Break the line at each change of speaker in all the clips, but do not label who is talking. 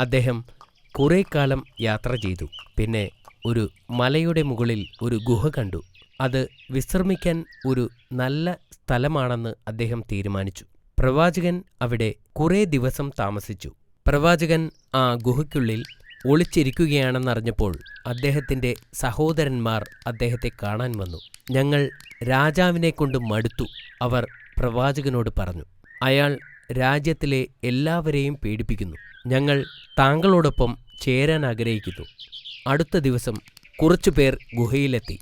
അദ്ദേഹം കുറേക്കാലം യാത്ര ചെയ്തു. പിന്നെ ഒരു മലയുടെ മുകളിൽ ഒരു ഗുഹ കണ്ടു. അത് വിശ്രമിക്കാൻ ഒരു നല്ല സ്ഥലമാണെന്ന് അദ്ദേഹം തീരുമാനിച്ചു. പ്രവാചകൻ അവിടെ കുറേ ദിവസം താമസിച്ചു. പ്രവാചകൻ ആ ഗുഹയ്ക്കുള്ളിൽ ഒളിച്ചിരിക്കുകയാണെന്നറിഞ്ഞപ്പോൾ അദ്ദേഹത്തിൻ്റെ സഹോദരന്മാർ അദ്ദേഹത്തെ കാണാൻ വന്നു. ഞങ്ങൾ രാജാവിനെക്കൊണ്ട് മടുത്തു, അവർ പ്രവാചകനോട് പറഞ്ഞു. അയാൾ രാജ്യത്തിലെ എല്ലാവരെയും പീഡിപ്പിക്കുന്നു. ഞങ്ങൾ താങ്കളോടൊപ്പം ചേരാൻ ആഗ്രഹിക്കുന്നു. അടുത്ത ദിവസം കുറച്ചുപേർ ഗുഹയിലെത്തി.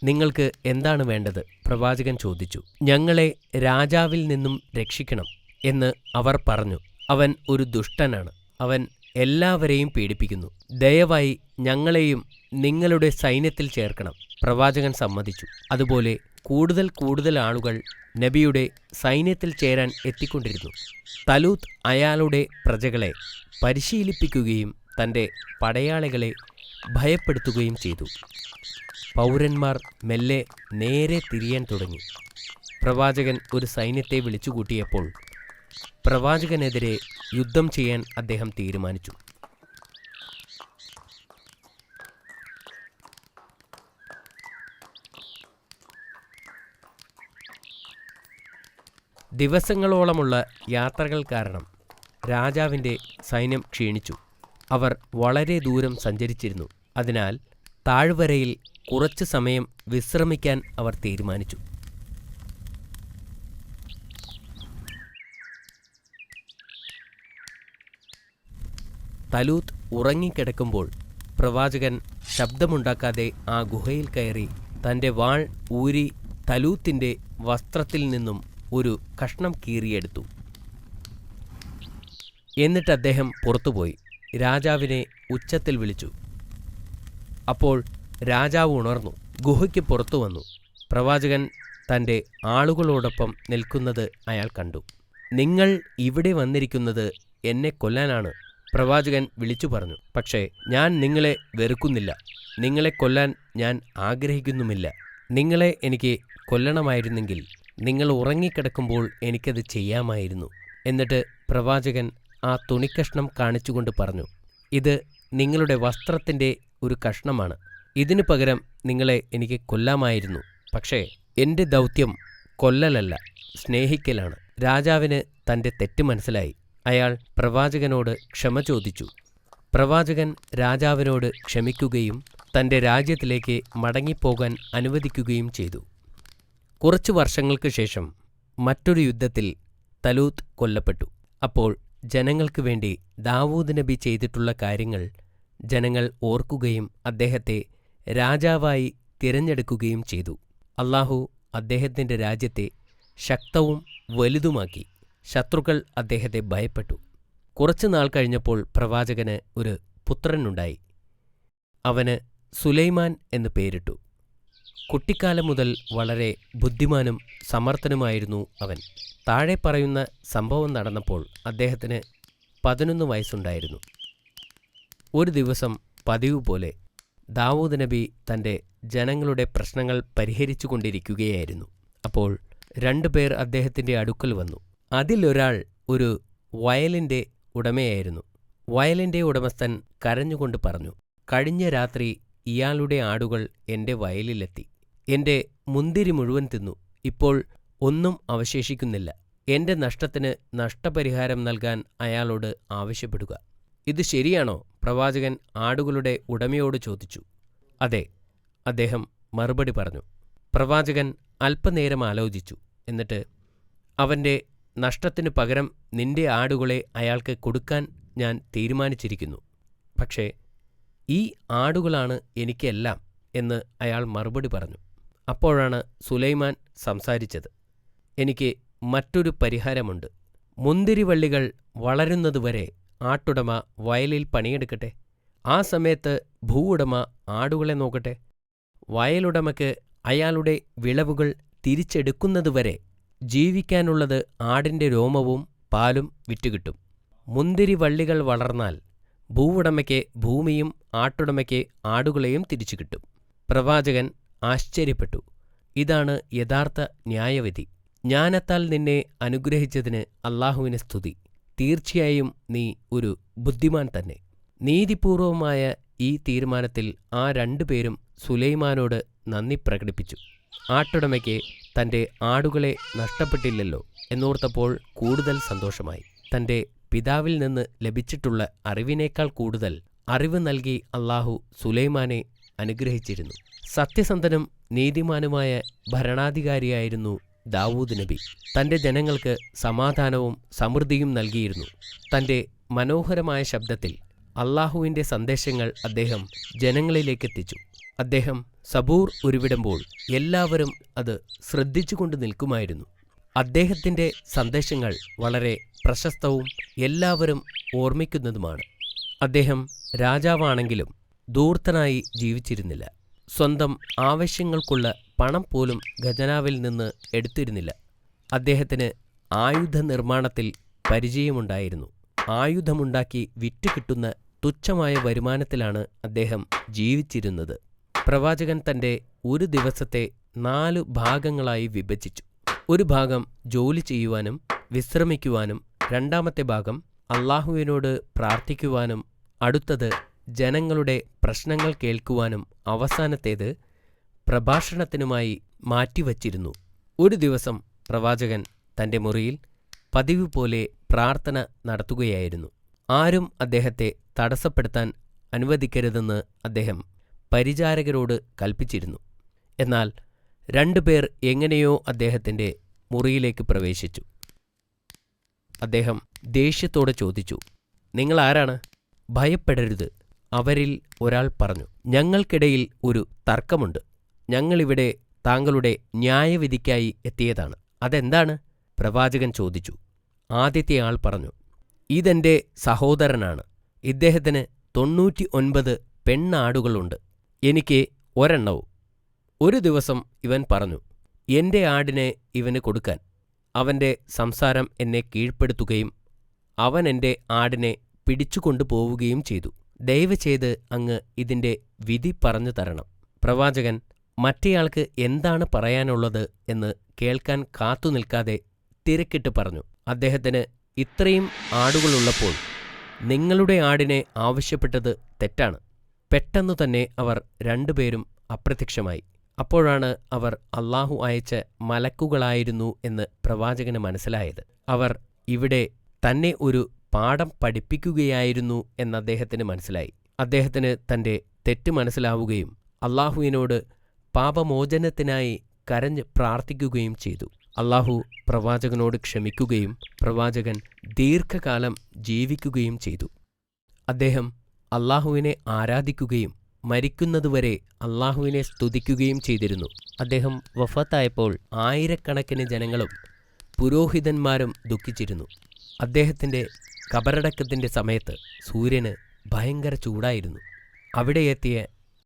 നിങ്ങൾക്ക് എന്താണ് വേണ്ടത്? പ്രവാചകൻ ചോദിച്ചു. ഞങ്ങളെ രാജാവിൽ നിന്നും രക്ഷിക്കണം എന്ന് അവർ പറഞ്ഞു. അവൻ ഒരു ദുഷ്ടനാണ്. അവൻ എല്ലാവരെയും പീഡിപ്പിക്കുന്നു. ദയവായി ഞങ്ങളെയും നിങ്ങളുടെ സൈന്യത്തിൽ ചേർക്കണം. പ്രവാചകൻ സമ്മതിച്ചു. അതുപോലെ കൂടുതൽ കൂടുതൽ ആളുകൾ നബിയുടെ സൈന്യത്തിൽ ചേരാൻ എത്തിക്കൊണ്ടിരുന്നു. തലൂത്ത് അയാളുടെ പ്രജകളെ പരിശീലിപ്പിക്കുകയും തൻ്റെ പടയാളികളെ ഭയപ്പെടുത്തുകയും ചെയ്തു. പൗരന്മാർ മെല്ലെ നേരെ തിരിയാൻ തുടങ്ങി. പ്രവാചകൻ ഒരു സൈന്യത്തെ വിളിച്ചുകൂട്ടിയപ്പോൾ പ്രവാചകനെതിരെ യുദ്ധം ചെയ്യാൻ അദ്ദേഹം തീരുമാനിച്ചു. ദിവസങ്ങളോളമുള്ള യാത്രകൾ കാരണം രാജാവിൻ്റെ സൈന്യം ക്ഷീണിച്ചു. അവർ വളരെ ദൂരം സഞ്ചരിച്ചിരുന്നു. അതിനാൽ താഴ്വരയിൽ കുറച്ചു സമയം വിശ്രമിക്കാൻ അവർ തീരുമാനിച്ചു. തലൂത്ത് ഉറങ്ങിക്കിടക്കുമ്പോൾ പ്രവാചകൻ ശബ്ദമുണ്ടാക്കാതെ ആ ഗുഹയിൽ കയറി തൻ്റെ വാൾ ഊരി തലൂത്തിൻ്റെ വസ്ത്രത്തിൽ നിന്നും ഒരു കഷ്ണം കീറിയെടുത്തു. എന്നിട്ട് അദ്ദേഹം പുറത്തുപോയി രാജാവിനെ ഉച്ചത്തിൽ വിളിച്ചു. അപ്പോൾ രാജാവ് ഉണർന്നു, ഗുഹയ്ക്ക് പുറത്തു വന്നു. പ്രവാചകൻ തൻ്റെ ആളുകളോടൊപ്പം നിൽക്കുന്നത് അയാൾ കണ്ടു. നിങ്ങൾ ഇവിടെ വന്നിരിക്കുന്നത് എന്നെ കൊല്ലാനാണ്, പ്രവാചകൻ വിളിച്ചു പറഞ്ഞു. പക്ഷേ ഞാൻ നിങ്ങളെ വെറുക്കുന്നില്ല, നിങ്ങളെ കൊല്ലാൻ ഞാൻ ആഗ്രഹിക്കുന്നുമില്ല. നിങ്ങളെ എനിക്ക് കൊല്ലണമായിരുന്നെങ്കിൽ നിങ്ങൾ ഉറങ്ങിക്കിടക്കുമ്പോൾ എനിക്കത് ചെയ്യാമായിരുന്നു. എന്നിട്ട് പ്രവാചകൻ ആ തുണിക്കഷ്ണം കാണിച്ചുകൊണ്ട് പറഞ്ഞു, ഇത് നിങ്ങളുടെ വസ്ത്രത്തിൻ്റെ ഒരു കഷ്ണമാണ്. ഇതിനു പകരം നിങ്ങളെ എനിക്ക് കൊല്ലാമായിരുന്നു. പക്ഷേ എൻ്റെ ദൗത്യം കൊല്ലലല്ല, സ്നേഹിക്കലാണ്. രാജാവിന് തൻ്റെ തെറ്റ് മനസ്സിലായി. അയാൾ പ്രവാചകനോട് ക്ഷമ ചോദിച്ചു. പ്രവാചകൻ രാജാവിനോട് ക്ഷമിക്കുകയും തൻ്റെ രാജ്യത്തിലേക്ക് മടങ്ങിപ്പോകാൻ അനുവദിക്കുകയും ചെയ്തു. കുറച്ചു വർഷങ്ങൾക്ക് ശേഷം മറ്റൊരു യുദ്ധത്തിൽ തലൂത്ത് കൊല്ലപ്പെട്ടു. അപ്പോൾ ജനങ്ങൾക്ക് വേണ്ടി ദാവൂദ് നബി ചെയ്തിട്ടുള്ള കാര്യങ്ങൾ ജനങ്ങൾ ഓർക്കുകയും അദ്ദേഹത്തെ രാജാവായി തിരഞ്ഞെടുക്കുകയും ചെയ്തു. അല്ലാഹു അദ്ദേഹത്തിൻ്റെ രാജ്യത്തെ ശക്തവും വലുതുമാക്കി. ശത്രുക്കൾ അദ്ദേഹത്തെ ഭയപ്പെട്ടു. കുറച്ചു നാൾ കഴിഞ്ഞപ്പോൾ പ്രവാചകന് ഒരു പുത്രനുണ്ടായി. അവന് സുലൈമാൻ എന്ന് പേരിട്ടു. കുട്ടിക്കാലം മുതൽ വളരെ ബുദ്ധിമാനും സമർത്ഥനുമായിരുന്നു അവൻ. താഴെ പറയുന്ന സംഭവം നടന്നപ്പോൾ അദ്ദേഹത്തിന് 11 വയസ്സുണ്ടായിരുന്നു. ഒരു ദിവസം പതിവ് പോലെ ദാവൂദ് നബി തൻ്റെ ജനങ്ങളുടെ പ്രശ്നങ്ങൾ പരിഹരിച്ചു കൊണ്ടിരിക്കുകയായിരുന്നു. അപ്പോൾ 2 പേർ അദ്ദേഹത്തിൻ്റെ അടുക്കൽ വന്നു. അതിലൊരാൾ ഒരു വയലിൻ്റെ ഉടമയായിരുന്നു. വയലിൻ്റെ ഉടമസ്ഥൻ കരഞ്ഞുകൊണ്ട് പറഞ്ഞു, കഴിഞ്ഞ രാത്രി ഇയാളുടെ ആടുകൾ എൻ്റെ വയലിലെത്തി. എൻ്റെ മുന്തിരി മുഴുവൻ തിന്നു. ഇപ്പോൾ ഒന്നും അവശേഷിക്കുന്നില്ല. എൻ്റെ നഷ്ടത്തിന് നഷ്ടപരിഹാരം നൽകാൻ അയാളോട് ആവശ്യപ്പെടുക. ഇത് ശരിയാണോ? പ്രവാചകൻ ആടുകളുടെ ഉടമയോട് ചോദിച്ചു. അതെ, അദ്ദേഹം മറുപടി പറഞ്ഞു. പ്രവാചകൻ അല്പനേരം ആലോചിച്ചു. എന്നിട്ട് അവൻ്റെ നഷ്ടത്തിനു പകരം നിന്റെ ആടുകളെ അയാൾക്ക് കൊടുക്കാൻ ഞാൻ തീരുമാനിച്ചിരിക്കുന്നു. പക്ഷേ ഈ ആടുകളാണ് എനിക്കെല്ലാം എന്ന് അയാൾ മറുപടി പറഞ്ഞു. അപ്പോഴാണ് സുലൈമാൻ സംസാരിച്ചത്. എനിക്ക് മറ്റൊരു പരിഹാരമുണ്ട്. മുന്തിരിവള്ളികൾ വളരുന്നതുവരെ ആട്ടുടമ വയലിൽ പണിയെടുക്കട്ടെ. ആ സമയത്ത് ഭൂവുടമ ആടുകളെ നോക്കട്ടെ. വയലുടമയ്ക്ക് അയാളുടെ വിളവുകൾ തിരിച്ചെടുക്കുന്നതുവരെ ജീവിക്കാനുള്ളത് ആടിൻ്റെ രോമവും പാലും വിറ്റുകിട്ടും. മുന്തിരിവള്ളികൾ വളർന്നാൽ ഭൂവുടമയ്ക്ക് ഭൂമിയും ആട്ടുടമയ്ക്ക് ആടുകളെയും തിരിച്ചു കിട്ടും. പ്രവാചകൻ ആശ്ചര്യപ്പെട്ടു. ഇതാണ് യഥാർത്ഥ ന്യായവിധി. ജ്ഞാനത്താൽ നിന്നെ അനുഗ്രഹിച്ചതിന് അല്ലാഹുവിന് സ്തുതി. തീർച്ചയായും നീ ഒരു ബുദ്ധിമാൻ തന്നെ. നീതിപൂർവമായ ഈ തീരുമാനത്തിൽ ആ രണ്ടുപേരും സുലൈമാനോട് നന്ദി പ്രകടിപ്പിച്ചു. ആട്ടുടമയ്ക്ക് തൻ്റെ ആടുകളെ നഷ്ടപ്പെട്ടില്ലല്ലോ എന്നോർത്തപ്പോൾ കൂടുതൽ സന്തോഷമായി. തൻ്റെ പിതാവിൽ നിന്ന് ലഭിച്ചിട്ടുള്ള അറിവിനേക്കാൾ കൂടുതൽ അറിവ് നൽകി അള്ളാഹു സുലൈമാനെ അനുഗ്രഹിച്ചിരുന്നു. സത്യസന്ധനും നീതിമാനുമായ ഭരണാധികാരിയായിരുന്നു ദാവൂദ് നബി. തൻ്റെ ജനങ്ങൾക്ക് സമാധാനവും സമൃദ്ധിയും നൽകിയിരുന്നു. തൻ്റെ മനോഹരമായ ശബ്ദത്തിൽ അള്ളാഹുവിൻ്റെ സന്ദേശങ്ങൾ അദ്ദേഹം ജനങ്ങളിലേക്കെത്തിച്ചു. അദ്ദേഹം സബൂർ ഉരുവിടുമ്പോൾ എല്ലാവരും അത് ശ്രദ്ധിച്ചുകൊണ്ട് നിൽക്കുമായിരുന്നു. അദ്ദേഹത്തിൻ്റെ സന്ദേശങ്ങൾ വളരെ പ്രശസ്തവും എല്ലാവരും ഓർമ്മിക്കുന്നതുമാണ്. അദ്ദേഹം രാജാവാണെങ്കിലും ധൂർത്തനായി ജീവിച്ചിരുന്നില്ല. സ്വന്തം ആവശ്യങ്ങൾക്കുള്ള പണം പോലും ഖജനാവിൽ നിന്ന് എടുത്തിരുന്നില്ല. അദ്ദേഹത്തിന് ആയുധ നിർമ്മാണത്തിൽ പരിചയമുണ്ടായിരുന്നു. ആയുധമുണ്ടാക്കി വിറ്റ് കിട്ടുന്ന തുച്ഛമായ വരുമാനത്തിലാണ് അദ്ദേഹം ജീവിച്ചിരുന്നത്. പ്രവാചകൻ തൻ്റെ ഒരു ദിവസത്തെ 4 ഭാഗങ്ങളായി വിഭജിച്ചു. ഒരു ഭാഗം ജോലി ചെയ്യുവാനും വിശ്രമിക്കുവാനും, രണ്ടാമത്തെ ഭാഗം അള്ളാഹുവിനോട് പ്രാർത്ഥിക്കുവാനും, അടുത്തത് ജനങ്ങളുടെ പ്രശ്നങ്ങൾ കേൾക്കുവാനും, അവസാനത്തേത് പ്രഭാഷണത്തിനുമായി മാറ്റിവച്ചിരുന്നു. ഒരു ദിവസം പ്രവാചകൻ തൻ്റെ മുറിയിൽ പതിവ് പോലെ പ്രാർത്ഥന നടത്തുകയായിരുന്നു. ആരും അദ്ദേഹത്തെ തടസ്സപ്പെടുത്താൻ അനുവദിക്കരുതെന്ന് അദ്ദേഹം പരിചാരകരോട് കൽപ്പിച്ചിരുന്നു. എന്നാൽ 2 പേർ എങ്ങനെയോ അദ്ദേഹത്തിൻ്റെ മുറിയിലേക്ക് പ്രവേശിച്ചു. അദ്ദേഹം ദേഷ്യത്തോടെ ചോദിച്ചു, "നിങ്ങൾ ആരാണ്?" "ഭയപ്പെടരുത്," അവരിൽ ഒരാൾ പറഞ്ഞു. "ഞങ്ങൾക്കിടയിൽ ഒരു തർക്കമുണ്ട്. ഞങ്ങളിവിടെ താങ്കളുടെ ന്യായവിധിക്കായി എത്തിയതാണ്." "അതെന്താണ്?" പ്രവാചകൻ ചോദിച്ചു. ആദ്യത്തെ ആൾ പറഞ്ഞു, "ഇതെൻ്റെ സഹോദരനാണ്. ഇദ്ദേഹത്തിന് 99 പെണ്ണാടുകളുണ്ട്. എനിക്ക് ഒരെണ്ണവും. ഒരു ദിവസം ഇവൻ പറഞ്ഞു, എൻ്റെ ആടിനെ ഇവന് കൊടുക്കാൻ. അവൻ്റെ സംസാരം എന്നെ കീഴ്പ്പെടുത്തുകയും അവൻ എൻ്റെ ആടിനെ പിടിച്ചുകൊണ്ടു പോവുകയും ചെയ്തു. ദയവ് ചെയ്ത് അങ്ങ് ഇതിൻ്റെ വിധി പറഞ്ഞു തരണം." പ്രവാചകൻ മറ്റേയാൾക്ക് എന്താണ് പറയാനുള്ളത് എന്ന് കേൾക്കാൻ കാത്തുനിൽക്കാതെ തിരക്കിട്ട് പറഞ്ഞു, "അദ്ദേഹത്തിന് ഇത്രയും ആടുകളുള്ളപ്പോൾ നിങ്ങളുടെ ആടിനെ ആവശ്യപ്പെട്ടത് തെറ്റാണ്." പെട്ടെന്നു തന്നെ അവർ 2 പേരും അപ്രത്യക്ഷമായി. അപ്പോഴാണ് അവർ അള്ളാഹു അയച്ച മലക്കുകളായിരുന്നു എന്ന് പ്രവാചകന് മനസ്സിലായത്. അവർ ഇവിടെ തന്നെ ഒരു പാഠം പഠിപ്പിക്കുകയായിരുന്നു എന്ന് അദ്ദേഹത്തിന് മനസ്സിലായി. അദ്ദേഹത്തിന് തൻ്റെ തെറ്റ് മനസ്സിലാവുകയും അള്ളാഹുവിനോട് പാപമോചനത്തിനായി കരഞ്ഞ് പ്രാർത്ഥിക്കുകയും ചെയ്തു. അള്ളാഹു പ്രവാചകനോട് ക്ഷമിക്കുകയും പ്രവാചകൻ ദീർഘകാലം ജീവിക്കുകയും ചെയ്തു. അദ്ദേഹം അള്ളാഹുവിനെ ആരാധിക്കുകയും മരിക്കുന്നതുവരെ അള്ളാഹുവിനെ സ്തുതിക്കുകയും ചെയ്തിരുന്നു. അദ്ദേഹം വഫാത്തായപ്പോൾ ആയിരക്കണക്കിന് ജനങ്ങളും പുരോഹിതന്മാരും ദുഃഖിച്ചിരുന്നു. അദ്ദേഹത്തിൻ്റെ കബറടക്കത്തിൻ്റെ സമയത്ത് സൂര്യന് ഭയങ്കര ചൂടായിരുന്നു. അവിടെ എത്തിയ